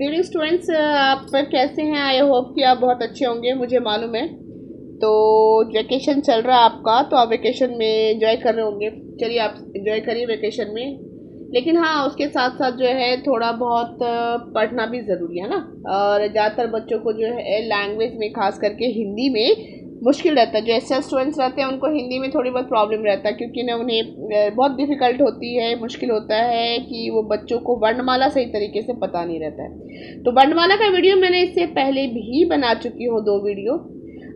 Good evening students, आप कैसे हैं? आई होप कि आप बहुत अच्छे होंगे, मुझे मालूम है। तो वेकेशन चल रहा है आपका, तो आप वेकेशन में एंजॉय कर रहे होंगे। चलिए आप एंजॉय करिए वेकेशन में, लेकिन हाँ उसके साथ साथ जो है थोड़ा बहुत पढ़ना भी ज़रूरी है ना। और ज़्यादातर बच्चों को जो है लैंग्वेज में, खास करके हिंदी में मुश्किल रहता है। जो एस स्टूडेंट्स रहते हैं उनको हिंदी में थोड़ी बहुत प्रॉब्लम रहता है, क्योंकि ना उन्हें बहुत डिफ़िकल्ट होती है, मुश्किल होता है कि वो बच्चों को वर्णमाला सही तरीके से पता नहीं रहता है। तो वर्णमाला का वीडियो मैंने इससे पहले भी बना चुकी हूँ, 2 वीडियो।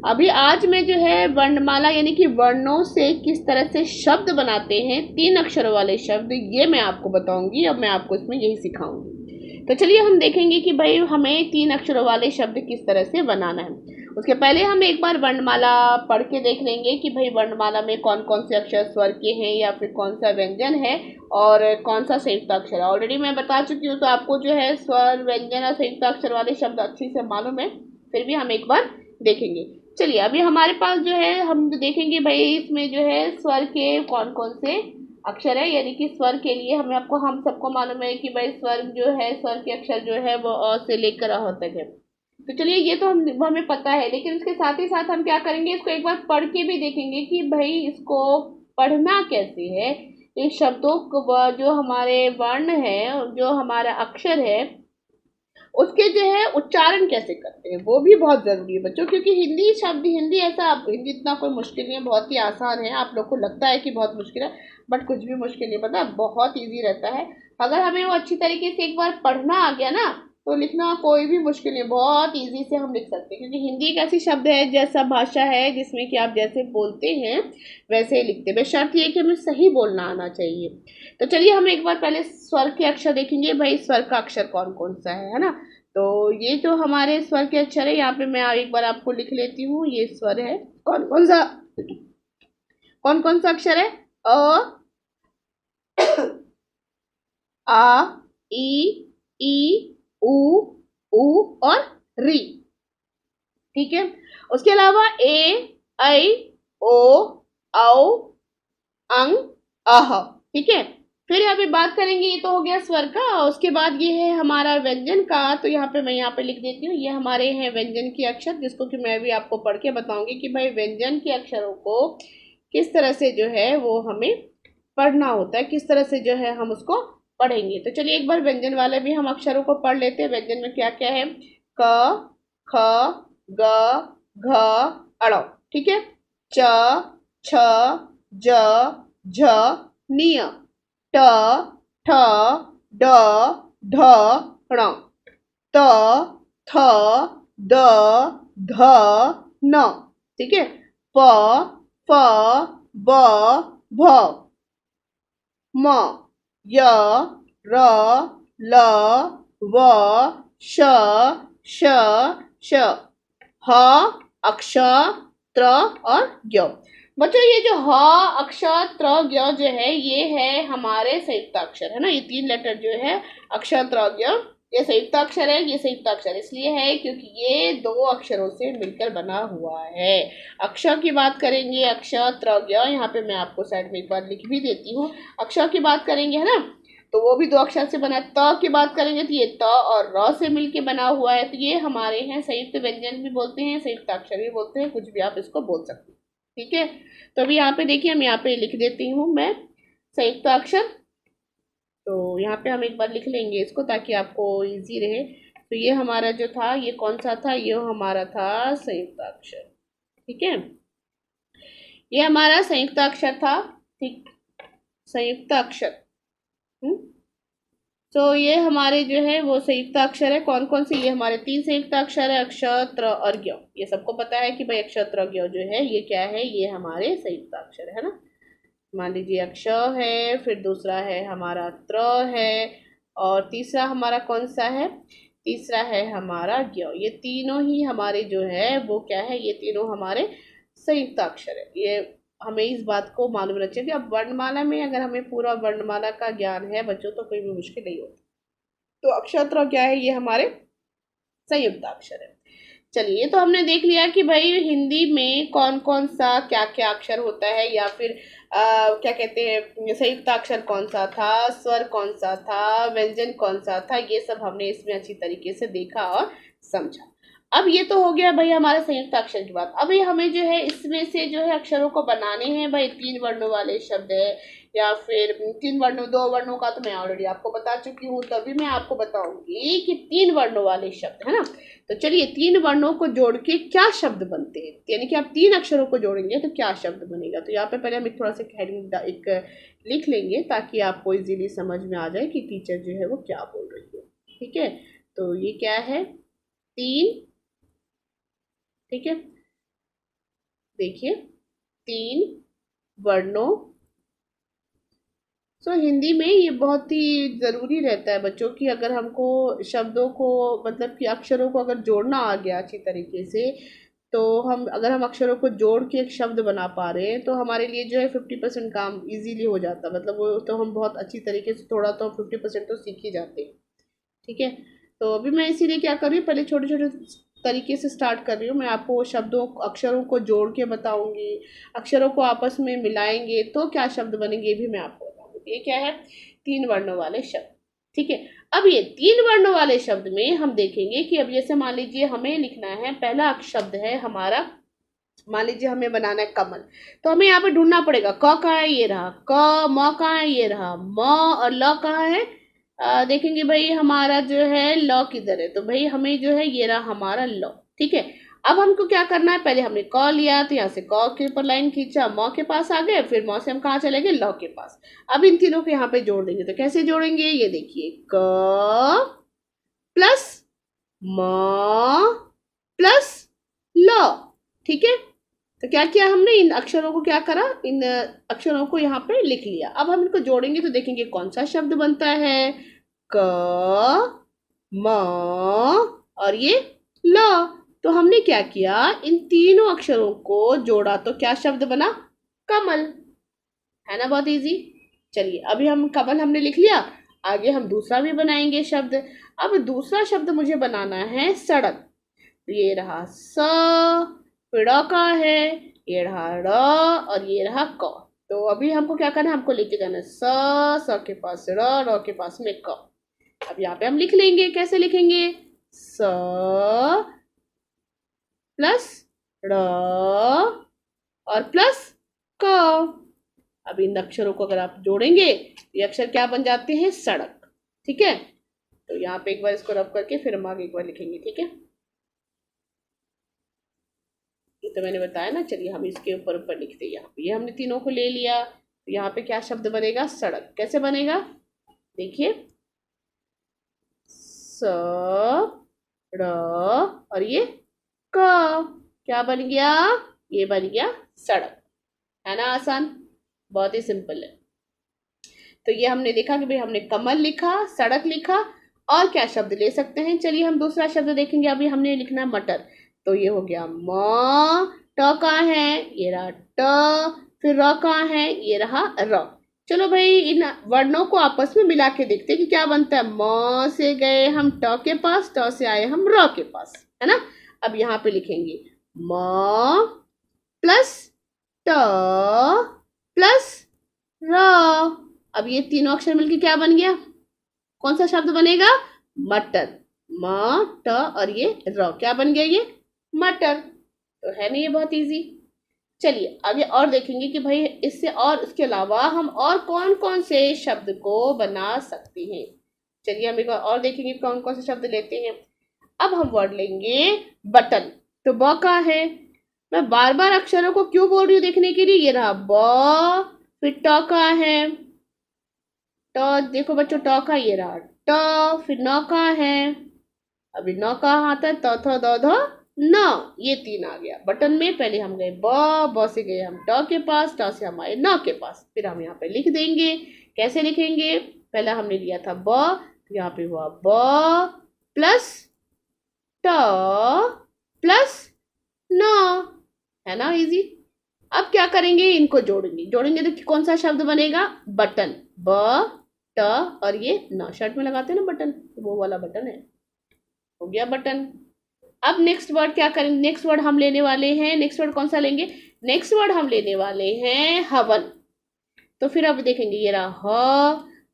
अभी आज मैं जो है वर्णमाला यानी कि वर्णों से किस तरह से शब्द बनाते हैं, 3 अक्षरों वाले शब्द, ये मैं आपको बताऊंगी और मैं आपको इसमें यही सिखाऊंगी। तो चलिए हम देखेंगे कि भाई हमें 3 अक्षरों वाले शब्द किस तरह से बनाना है। उसके पहले हम एक बार वर्णमाला पढ़ के देख लेंगे कि भाई वर्णमाला में कौन कौन से अक्षर स्वर के हैं या फिर कौन सा व्यंजन है और कौन सा संयुक्त अक्षर है। ऑलरेडी मैं बता चुकी हूँ, तो आपको जो है स्वर, व्यंजन और संयुक्त अक्षर वाले शब्द अच्छी से मालूम है, फिर भी हम एक बार देखेंगे। चलिए अभी हमारे पास जो है हम देखेंगे भाई इसमें जो है स्वर के कौन कौन से अक्षर है। यानी कि स्वर के लिए हम सबको मालूम है कि भाई स्वर जो है, स्वर के अक्षर जो है वो अ से लेकर अ तक है। तो चलिए ये तो वो हमें पता है, लेकिन उसके साथ ही साथ हम क्या करेंगे, इसको एक बार पढ़ के भी देखेंगे कि भाई इसको पढ़ना कैसे है। इन शब्दों को जो हमारे वर्ण है, जो हमारा अक्षर है, उसके जो है उच्चारण कैसे करते हैं, वो भी बहुत ज़रूरी है बच्चों। क्योंकि हिंदी शब्द, हिंदी इतना कोई मुश्किल नहीं है, बहुत ही आसान है। आप लोग को लगता है कि बहुत मुश्किल है, बट कुछ भी मुश्किल नहीं, पता बहुत ईजी रहता है। अगर हमें वो अच्छी तरीके से एक बार पढ़ना आ गया ना, तो लिखना कोई भी मुश्किल नहीं, बहुत ईजी से हम लिख सकते हैं। क्योंकि हिंदी एक ऐसी शब्द है, जैसा भाषा है जिसमें कि आप जैसे बोलते हैं वैसे ही लिखते हैं। बस शर्त ये है कि हमें सही बोलना आना चाहिए। तो चलिए हम एक बार पहले स्वर के अक्षर देखेंगे, भाई स्वर का अक्षर कौन कौन सा है ना। तो ये जो हमारे स्वर के अक्षर है, यहाँ पे मैं एक बार आपको लिख लेती हूँ। ये स्वर है, कौन कौन सा अक्षर है? अ, आ, ई, ई, उ, उ और री। ठीक है। उसके अलावा ए, ऐ, ओ, औ, अंग, अह। ठीक है। फिर यहाँ पे बात करेंगे, ये तो हो गया स्वर का। उसके बाद ये है हमारा व्यंजन का। तो मैं यहाँ पे लिख देती हूँ, ये हमारे हैं व्यंजन के अक्षर, जिसको कि मैं भी आपको पढ़ के बताऊंगी कि भाई व्यंजन के अक्षरों को किस तरह से जो है वो हमें पढ़ना होता है, किस तरह से जो है हम उसको पढ़ेंगे। तो चलिए एक बार व्यंजन वाले भी हम अक्षरों को पढ़ लेते हैं। व्यंजन में क्या क्या है? क, ख, ग, घ, अड़। ठीक है। च, छ, ज, झ, निय, ट, ठ, ड, ढ, ण, त, थ, द, ध, न। ठीक है। प, फ, ब, भ, म, य, र, ल, व, श, श, श, ह, अक्ष, त्र और ज्ञ। बच्चों ये जो ह, अक्ष, त्र, ज्ञ जो है, ये है हमारे संयुक्ताक्षर है ना। ये 3 लेटर जो है अक्ष, त्र, ज्ञ, ये संयुक्ताक्षर है। ये संयुक्ताक्षर इसलिए है क्योंकि ये 2 अक्षरों से मिलकर बना हुआ है। अक्षर की बात करेंगे, अक्ष, त्र, ज्ञ, यहाँ पे मैं आपको साइड में एक बार लिख भी देती हूँ। अक्षर की बात करेंगे है ना, तो वो भी 2 अक्षर से बना है। त की बात करेंगे तो ये त और र से मिलके बना हुआ है। तो ये हमारे हैं संयुक्त व्यंजन भी बोलते हैं, संयुक्त अक्षर भी बोलते हैं, कुछ भी आप इसको बोल सकते हैं। ठीक है। तो अभी यहाँ पे देखिए, हम यहाँ पे लिख देती हूँ मैं संयुक्त अक्षर। तो यहाँ पे हम एक बार लिख लेंगे इसको, ताकि आपको इजी रहे। तो ये हमारा जो था, ये कौन सा था? ये हमारा था संयुक्त अक्षर। ठीक है। ये हमारा संयुक्त अक्षर था। ठीक, संयुक्त अक्षर। तो ये हमारे जो है वो संयुक्त अक्षर है। कौन कौन से? ये हमारे 3 संयुक्त अक्षर है, अक्ष, त्र और ज्ञ। ये सबको पता है कि भाई अक्ष, त्र, ज्ञ जो है ये क्या है? ये हमारे संयुक्त अक्षर है ना। मान लीजिए अक्ष है, फिर दूसरा है हमारा त्र है, और तीसरा हमारा कौन सा है? तीसरा है हमारा ज्ञ। ये तीनों ही हमारे जो है वो क्या है? ये तीनों हमारे संयुक्त अक्षर है। ये हमें इस बात को मालूम रखना चाहिए। अब वर्णमाला में अगर हमें पूरा वर्णमाला का ज्ञान है बच्चों, तो कोई भी मुश्किल नहीं होती। तो अक्षर क्या है? ये हमारे संयुक्त अक्षर है। चलिए, तो हमने देख लिया कि भाई हिंदी में कौन कौन सा क्या क्या अक्षर होता है, या फिर क्या कहते हैं, संयुक्ताक्षर कौन सा था, स्वर कौन सा था, व्यंजन कौन सा था, ये सब हमने इसमें अच्छी तरीके से देखा और समझा। अब ये तो हो गया भाई हमारा संयुक्ताक्षर की बात। अभी हमें जो है इसमें से जो है अक्षरों को बनाने हैं भाई। 3 वर्णों वाले शब्द है या फिर 3 वर्णों, 2 वर्णों का तो मैं ऑलरेडी आपको बता चुकी हूँ, तभी मैं आपको बताऊंगी कि 3 वर्णों वाले शब्द है ना। तो चलिए 3 वर्णों को जोड़ के क्या शब्द बनते हैं, यानी कि आप 3 अक्षरों को जोड़ेंगे तो क्या शब्द बनेगा। तो यहाँ पे पहले हम एक थोड़ा सा हेडिंग एक लिख लेंगे ताकि आपको इजीली समझ में आ जाए कि टीचर जो है वो क्या बोल रही है। ठीक है, तो ये क्या है, 3, ठीक है, देखिए 3 वर्णों। सो हिंदी में ये बहुत ही ज़रूरी रहता है बच्चों की, अगर हमको शब्दों को मतलब कि अक्षरों को अगर जोड़ना आ गया अच्छी तरीके से, तो अगर हम अक्षरों को जोड़ के एक शब्द बना पा रहे हैं तो हमारे लिए जो है 50% काम इजीली हो जाता है। मतलब वो तो हम बहुत अच्छी तरीके से, थोड़ा तो 50% तो सीख ही जाते हैं। ठीक है, तो अभी मैं इसीलिए क्या कर रही हूँ, पहले छोटे छोटे तरीके से स्टार्ट कर रही हूँ। मैं आपको शब्दों अक्षरों को जोड़ के बताऊंगी, अक्षरों को आपस में मिलाएंगे तो क्या शब्द बनेंगे ये भी मैं आपको बताऊंगी। ये क्या है, 3 वर्णों वाले शब्द। ठीक है, अब ये 3 वर्णों वाले शब्द में हम देखेंगे कि अब जैसे मान लीजिए हमें लिखना है, पहला शब्द है हमारा, मान लीजिए हमें बनाना है कमल, तो हमें यहाँ पे ढूंढना पड़ेगा क कहाँ है, ये रहा क, म कहाँ है, ये रहा म, और ल कहाँ है। देखेंगे भाई हमारा जो है ल किधर है, तो भाई हमें जो है ये रहा हमारा ल। ठीक है, अब हमको क्या करना है, पहले हमने क लिया तो यहाँ से क के ऊपर लाइन खींचा, म के पास आ गए, फिर म से हम कहाँ चले गए, ल के पास। अब इन तीनों को यहाँ पे जोड़ देंगे, तो कैसे जोड़ेंगे, ये देखिए क प्लस म प्लस ल। ठीक है, तो क्या किया हमने, इन अक्षरों को क्या करा, इन अक्षरों को यहाँ पे लिख लिया। अब हम इनको जोड़ेंगे तो देखेंगे कौन सा शब्द बनता है, क म और ये ल। तो हमने क्या किया, इन तीनों अक्षरों को जोड़ा तो क्या शब्द बना, कमल, है ना, बहुत इजी। चलिए अभी हम कमल हमने लिख लिया, आगे हम दूसरा भी बनाएंगे शब्द। अब दूसरा शब्द मुझे बनाना है सड़क, ये रहा स, फिर ड़ का है, ये रहा र, और ये रहा क। तो अभी हमको क्या करना है, हमको लेके जाना है स के पास र, र के पास में क। अब यहाँ पे हम लिख लेंगे, कैसे लिखेंगे, स प्लस र और प्लस क। अब इन अक्षरों को अगर आप जोड़ेंगे ये अक्षर क्या बन जाते हैं, सड़क। ठीक है, तो यहाँ पे एक बार इसको रब करके फिर हम आगे एक बार लिखेंगे। ठीक है, ये तो मैंने बताया ना। चलिए हम इसके ऊपर ऊपर लिखते हैं, यहाँ पे ये हमने तीनों को ले लिया, तो यहाँ पे क्या शब्द बनेगा, सड़क। कैसे बनेगा, देखिए स र और ये क, क्या बन गया, ये बन गया सड़क, है ना, आसान, बहुत ही सिंपल है। तो ये हमने देखा कि भाई हमने कमल लिखा, सड़क लिखा, और क्या शब्द ले सकते हैं। चलिए हम दूसरा शब्द देखेंगे। अभी हमने लिखना है मटर, तो ये हो गया म, ट कहाँ है, ये रहा ट, फिर र कहाँ है, ये रहा र। चलो भाई इन वर्णों को आपस में मिला के देखते हैं कि क्या बनता है। म से गए हम ट के पास, ट से आए हम र के पास, है ना। अब यहाँ पे लिखेंगे म प्लस ट प्लस र। अब ये तीनों अक्षर मिलके क्या बन गया, कौन सा शब्द बनेगा, मटर। म ट और ये र, क्या बन गया, ये मटर। तो है ना, ये बहुत इजी। चलिए आगे और देखेंगे कि भाई इससे और इसके अलावा हम और कौन कौन से शब्द को बना सकते हैं। चलिए हम एक बार और देखेंगे कौन कौन से शब्द लेते हैं। अब हम वर्ड लेंगे बटन, तो ब का है, मैं बार बार अक्षरों को क्यों बोल रही हूँ देखने के लिए, ये रहा ब, फिर ट का है, ट देखो बच्चों ट का, ये रहा ट, फिर न का है, अभी न कहाँ आता है, त थ द ध न, ये 3 आ गया। बटन में पहले हम गए ब से गए हम ट के पास, ट से हम आए न के पास, फिर हम यहाँ पे लिख देंगे। कैसे लिखेंगे, पहला हमने लिया था ब, तो यहाँ पे हुआ ब प्लस ट प्लस न, है ना, इजी। अब क्या करेंगे, इनको जोड़ेंगे, जोड़ेंगे तो कौन सा शब्द बनेगा, बटन। ब ट और ये न, शर्ट में लगाते हैं ना बटन, तो वो वाला बटन है, हो गया बटन। अब नेक्स्ट वर्ड क्या करेंगे, नेक्स्ट वर्ड हम लेने वाले हैं, नेक्स्ट वर्ड कौन सा लेंगे, नेक्स्ट वर्ड हम लेने वाले हैं हवन। तो फिर अब देखेंगे ये रहा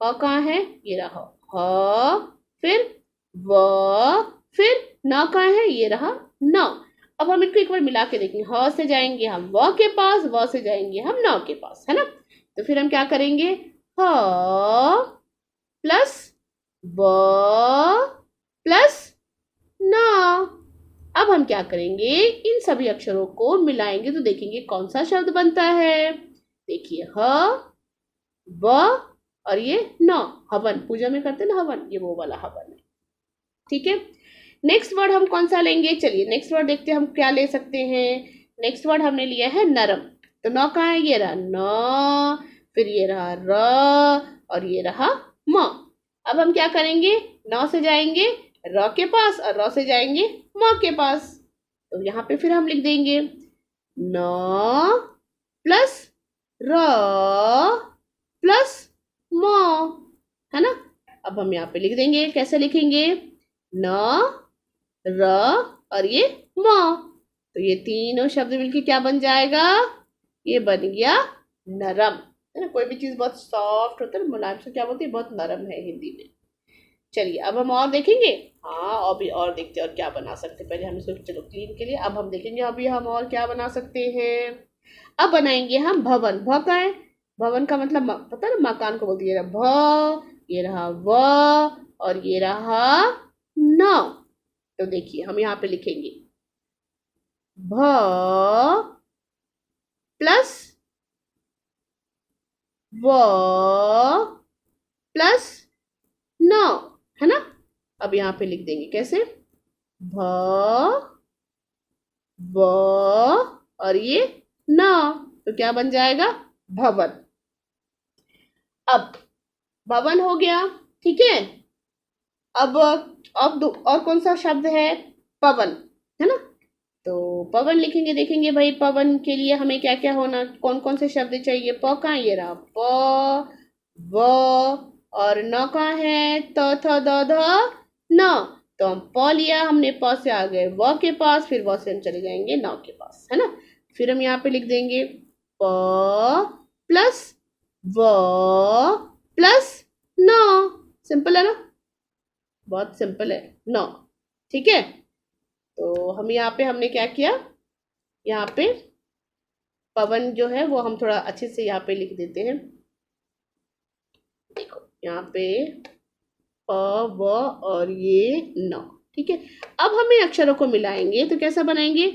ह कहाँ है, ये रहा ह, फिर व, फिर न कहाँ है, ये रहा न। अब हम इनको एक बार मिला के देखेंगे, ह से जाएंगे हम व के पास, व से जाएंगे हम न के पास, है ना। तो फिर हम क्या करेंगे, ह प्लस व प्लस न। अब हम क्या करेंगे, इन सभी अक्षरों को मिलाएंगे तो देखेंगे कौन सा शब्द बनता है। देखिए ह, व और ये न, हवन, पूजा में करते हैं ना हवन, ये वो वाला हवन है। ठीक है, नेक्स्ट वर्ड हम कौन सा लेंगे, चलिए नेक्स्ट वर्ड देखते हैं हम क्या ले सकते हैं। नेक्स्ट वर्ड हमने लिया है नरम। तो न कहाँ है, ये रहा न, फिर ये रहा र और ये रहा म। अब हम क्या करेंगे, न से जाएंगे र के पास और र से जाएंगे म के पास। तो यहाँ पे फिर हम लिख देंगे न प्लस र प्लस म, है ना। अब हम यहाँ पे लिख देंगे, कैसे लिखेंगे, न र और ये म। तो ये तीनों शब्द मिलके क्या बन जाएगा, ये बन गया नरम, है ना। कोई भी चीज बहुत सॉफ्ट होता है, मुलायम से क्या बोलते हैं, बहुत नरम है हिंदी में। चलिए अब हम और देखेंगे, हाँ और भी और देखते हैं और क्या बना सकते हैं। पहले हम इसको चलो क्लीन के लिए, अब हम देखेंगे अभी हम और क्या बना सकते हैं। अब बनाएंगे हम भवन। भ का है, भवन का मतलब पता है ना, मकान को बोलती है भ, ये रहा व और ये रहा न। तो देखिए हम यहाँ पे लिखेंगे भ प्लस व प्लस न, है ना। अब यहाँ पे लिख देंगे कैसे, भ व और ये न, तो क्या बन जाएगा, भवन। अब भवन हो गया, ठीक है। अब और कौन सा शब्द है, पवन, है ना। तो पवन लिखेंगे, देखेंगे भाई पवन के लिए हमें क्या क्या होना, कौन कौन से शब्द चाहिए। प कहाँ, ये रहा प, व और न कहाँ है, त थ द ध न। तो हम प लिया हमने, प से आ गए व के पास, फिर व से हम चले जाएंगे न के पास, है ना। फिर हम यहाँ पे लिख देंगे प प्लस व प्लस न। सिंपल है ना, बहुत सिंपल है, न, ठीक है। तो हम यहाँ पे हमने क्या किया, यहाँ पे पवन जो है वो हम थोड़ा अच्छे से यहाँ पे लिख देते हैं। देखो यहाँ पे प व और ये न, ठीक है। अब हम इन अक्षरों को मिलाएंगे तो कैसा बनाएंगे,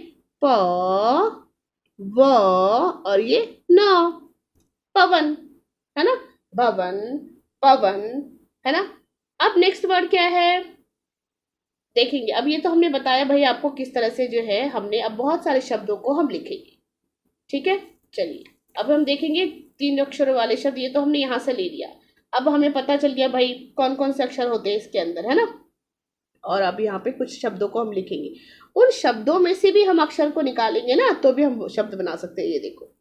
प व और ये न, पवन, है ना, भवन, पवन, है ना। अब नेक्स्ट वर्ड क्या है देखेंगे। अब ये तो हमने बताया भाई आपको किस तरह से जो है हमने, अब बहुत सारे शब्दों को हम लिखेंगे, ठीक है। चलिए अब हम देखेंगे तीन अक्षरों वाले शब्द, ये तो हमने यहाँ से ले लिया। अब हमें पता चल गया भाई कौन कौन से अक्षर होते हैं इसके अंदर, है ना। और अब यहाँ पे कुछ शब्दों को हम लिखेंगे, उन शब्दों में से भी हम अक्षर को निकालेंगे ना, तो भी हम शब्द बना सकते हैं। ये देखो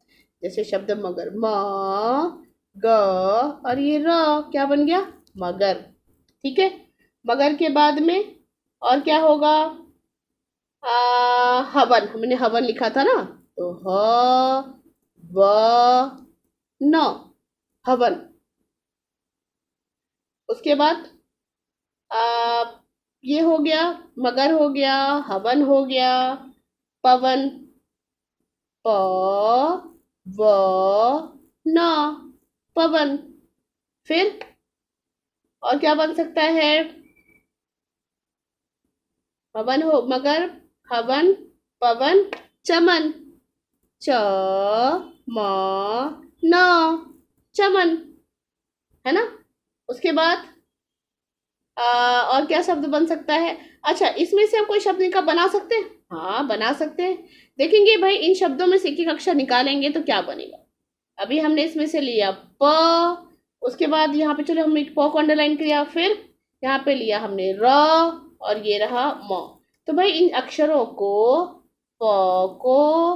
जैसे शब्द मगर, म ग और ये र, क्या बन गया, मगर, ठीक है। मगर के बाद में और क्या होगा, हवन, हमने हवन लिखा था ना, तो ह व न, हवन। उसके बाद आ, ये हो गया, मगर हो गया, हवन हो गया, पवन, प व न, पवन। फिर और क्या बन सकता है, हवन हो, मगर, हवन, पवन, चमन, च म न, चमन, है ना। उसके बाद और क्या शब्द बन सकता है, अच्छा इसमें से हम कोई शब्द का बना सकते हैं, हाँ बना सकते हैं। देखेंगे भाई इन शब्दों में से एक एक अक्षर निकालेंगे तो क्या बनेगा। अभी हमने इसमें से लिया प, उसके बाद यहाँ पे चलो हमने प को अंडरलाइन किया, फिर यहाँ पे लिया हमने र और ये रहा म। तो भाई इन अक्षरों को, प को,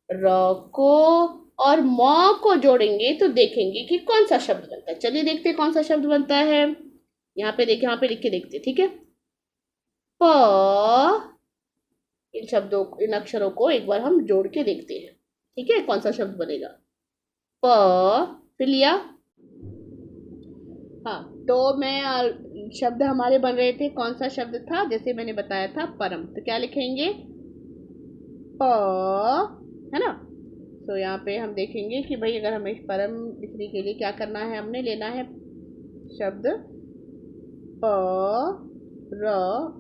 र को और म को जोड़ेंगे तो देखेंगे कि कौन सा शब्द बनता है। चलिए देखते हैं कौन सा शब्द बनता है। यहाँ पे देखिए, यहाँ पे लिख के देखते, ठीक है। प, इन शब्दों, इन अक्षरों को एक बार हम जोड़ के देखते हैं, ठीक है, कौन सा शब्द बनेगा। प, फिर लिया। हाँ, तो शब्द हमारे बन रहे थे, कौन सा शब्द था, जैसे मैंने बताया था परम, तो क्या लिखेंगे, प, है ना। तो यहाँ पे हम देखेंगे कि भाई अगर हमें परम लिखने के लिए क्या करना है, हमने लेना है शब्द प, र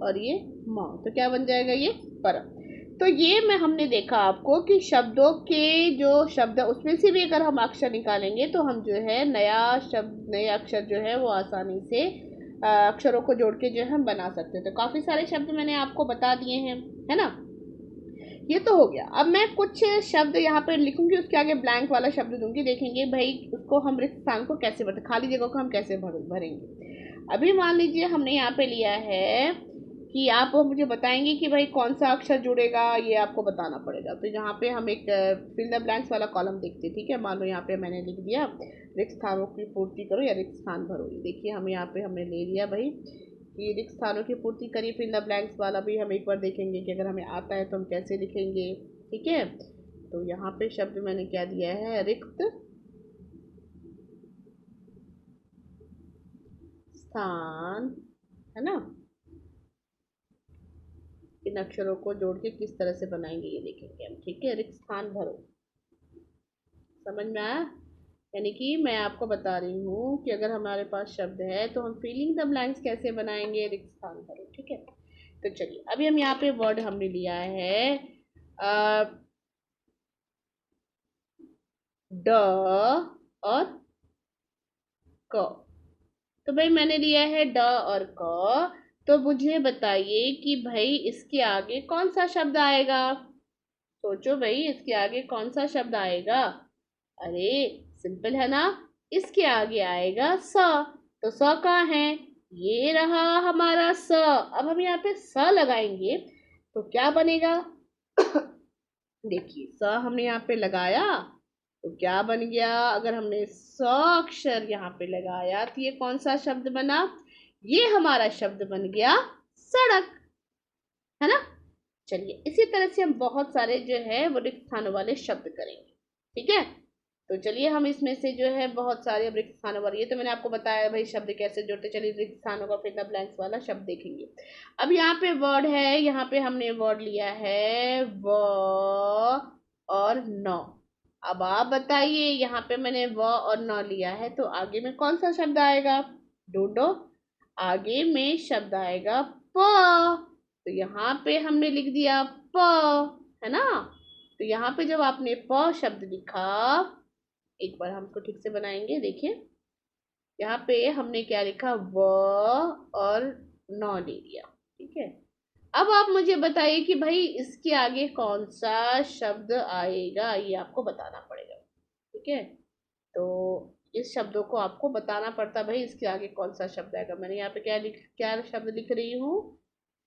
और ये म, तो क्या बन जाएगा ये परम। तो ये मैं हमने देखा आपको कि शब्दों के जो शब्द उसमें से भी अगर हम अक्षर निकालेंगे तो हम जो है नया शब्द, नए अक्षर जो है वो आसानी से अक्षरों को जोड़ के जो है हम बना सकते हैं। तो काफ़ी सारे शब्द मैंने आपको बता दिए हैं, है ना। ये तो हो गया। अब मैं कुछ शब्द यहाँ पे लिखूंगी, उसके आगे ब्लैंक वाला शब्द दूंगी, देखेंगे भाई उसको हम रिक्त स्थान को कैसे भरते, खाली जगह को हम कैसे भरेंगे। अभी मान लीजिए हमने यहाँ पे लिया है कि आप मुझे बताएंगे कि भाई कौन सा अक्षर जुड़ेगा, ये आपको बताना पड़ेगा। तो यहाँ पे हम एक फिल द ब्लैंक्स वाला कॉलम देखते हैं, ठीक है। मान लो यहाँ पे मैंने लिख दिया रिक्त स्थानों की पूर्ति करो या रिक्त स्थान भरो। देखिए हम यहाँ पे हमने ले लिया भाई कि रिक्त स्थानों की पूर्ति करिए, फिल द ब्लैंक्स वाला भी हम एक बार देखेंगे कि अगर हमें आता है तो हम कैसे लिखेंगे, ठीक है। तो यहाँ पे शब्द मैंने क्या दिया है, रिक्त स्थान, है ना। इन अक्षरों को जोड़ के किस तरह से बनाएंगे ये देखेंगे हम, ठीक है। रिक्त स्थान भरो, समझ में आया। यानी कि मैं आपको बता रही हूँ कि अगर हमारे पास शब्द है तो हम फिलिंग द ब्लैंक्स कैसे बनाएंगे, रिक्त स्थान भरो, ठीक है। तो चलिए अभी हम यहाँ पे वर्ड हमने लिया है ड और क। तो भाई मैंने लिया है ड और क, तो मुझे बताइए कि भाई इसके आगे कौन सा शब्द आएगा। सोचो भाई इसके आगे कौन सा शब्द आएगा। अरे सिंपल है ना, इसके आगे आएगा स। तो स कहाँ है, ये रहा हमारा स। अब हम यहाँ पे स लगाएंगे तो क्या बनेगा देखिए स हमने यहाँ पे लगाया तो क्या बन गया, अगर हमने स अक्षर यहाँ पे लगाया तो ये कौन सा शब्द बना, ये हमारा शब्द बन गया सड़क, है ना। चलिए इसी तरह से हम बहुत सारे जो है वो रिक्त स्थानों वाले शब्द करेंगे, ठीक है। तो चलिए हम इसमें से जो है बहुत सारे अब रिक्त स्थानों वाले, ये तो मैंने आपको बताया भाई शब्द कैसे जोड़ते, चलिए रिक्त स्थानों का फिर ब्लैंक्स वाला शब्द देखेंगे। अब यहाँ पे वर्ड है, यहाँ पे हमने वर्ड लिया है व और न। अब आप बताइए यहाँ पे मैंने व और न लिया है तो आगे में कौन सा शब्द आएगा, ढूंढो। आगे में शब्द आएगा प, तो यहाँ पे हमने लिख दिया प, है ना। तो यहाँ पे जब आपने प शब्द लिखा, एक बार हमको ठीक से बनाएंगे, देखिए यहाँ पे हमने क्या लिखा, व और न ले लिया, ठीक है। अब आप मुझे बताइए कि भाई इसके आगे कौन सा शब्द आएगा, ये आपको बताना पड़ेगा, ठीक है। तो इस शब्दों को आपको बताना पड़ता भाई इसके आगे कौन सा शब्द आएगा। मैंने यहाँ पे क्या शब्द लिख रही हूँ,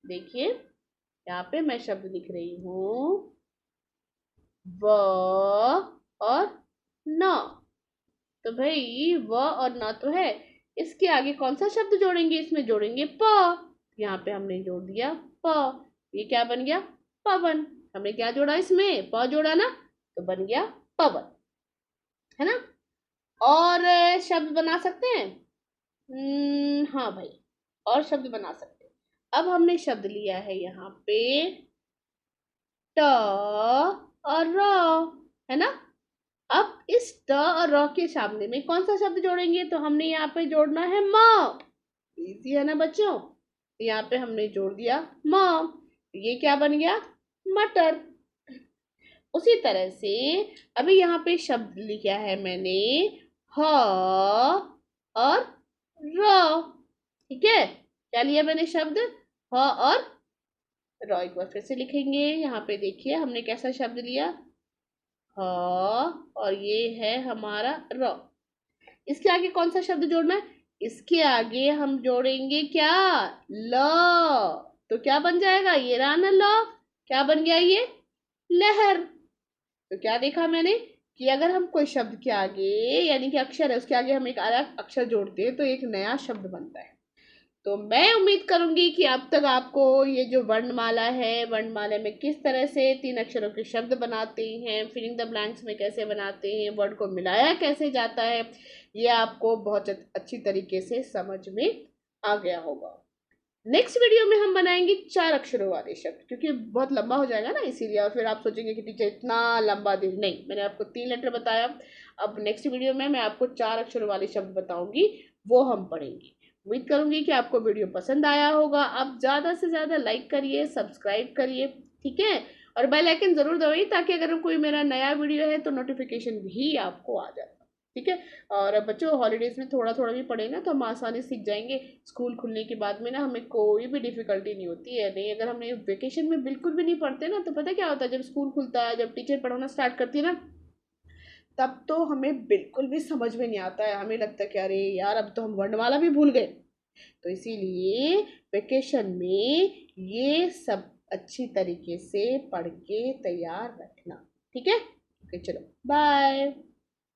देखिए यहाँ पे मैं शब्द लिख रही हूँ व और न। तो भाई व और न तो है, इसके आगे कौन सा शब्द जोड़ेंगे, इसमें जोड़ेंगे प। यहाँ पे हमने जोड़ दिया प, ये क्या बन गया, पवन। हमने क्या जोड़ा, इसमें प जोड़ा ना, तो बन गया पवन, है ना। और शब्द बना सकते हैं, हाँ भाई और शब्द बना सकते हैं। अब हमने शब्द लिया है यहाँ पे ट और र, है ना। अब इस ट और र के सामने में कौन सा शब्द जोड़ेंगे, तो हमने यहाँ पे जोड़ना है म। इजी है ना बच्चों, यहाँ पे हमने जोड़ दिया म, ये क्या बन गया, मटर। उसी तरह से अभी यहाँ पे शब्द लिखा है मैंने ह और र, ठीक है। क्या लिया मैंने शब्द, ह और र। एक बार फिर से लिखेंगे, यहाँ पे देखिए हमने कैसा शब्द लिया, ह और ये है हमारा र। इसके आगे कौन सा शब्द जोड़ना है, इसके आगे हम जोड़ेंगे क्या, ल। तो क्या बन जाएगा, ये रहा ना ल, क्या बन गया ये, लहर। तो क्या देखा मैंने कि अगर हम कोई शब्द के आगे यानी कि अक्षर है उसके आगे हम एक अलग अक्षर जोड़ते हैं तो एक नया शब्द बनता है। तो मैं उम्मीद करूंगी कि अब तक आपको ये जो वर्णमाला है, वर्णमाला में किस तरह से 3 अक्षरों के शब्द बनाते हैं, फिलिंग द ब्लैंक्स में कैसे बनाते हैं, वर्ड को मिलाया कैसे जाता है, ये आपको बहुत अच्छी तरीके से समझ में आ गया होगा। नेक्स्ट वीडियो में हम बनाएंगे 4 अक्षरों वाले शब्द, क्योंकि बहुत लंबा हो जाएगा ना, इसीलिए। और फिर आप सोचेंगे कि टीचर इतना लंबा दिन, नहीं, मैंने आपको 3 लेटर बताया। अब नेक्स्ट वीडियो में मैं आपको 4 अक्षरों वाले शब्द बताऊंगी, वो हम पढ़ेंगे। उम्मीद करूंगी कि आपको वीडियो पसंद आया होगा। आप ज़्यादा से ज़्यादा लाइक करिए, सब्सक्राइब करिए, ठीक है, और बेल आइकन ज़रूर दबाइए, ताकि अगर कोई मेरा नया वीडियो है तो नोटिफिकेशन भी आपको आ जाए, ठीक है। और बच्चों, हॉलीडेज में थोड़ा थोड़ा भी पढ़े ना तो हम आसानी सीख जाएंगे। स्कूल खुलने के बाद में ना हमें कोई भी डिफिकल्टी नहीं होती है। नहीं, अगर हमने वेकेशन में बिल्कुल भी नहीं पढ़ते ना, तो पता क्या होता है, जब स्कूल खुलता है, जब टीचर पढ़ाना स्टार्ट करती है ना, तब तो हमें बिल्कुल भी समझ में नहीं आता है। हमें लगता है कि अरे यार, अब तो हम वर्णमाला भी भूल गए। तो इसीलिए वेकेशन में ये सब अच्छी तरीके से पढ़ के तैयार रखना, ठीक है। ओके, चलो, बाय।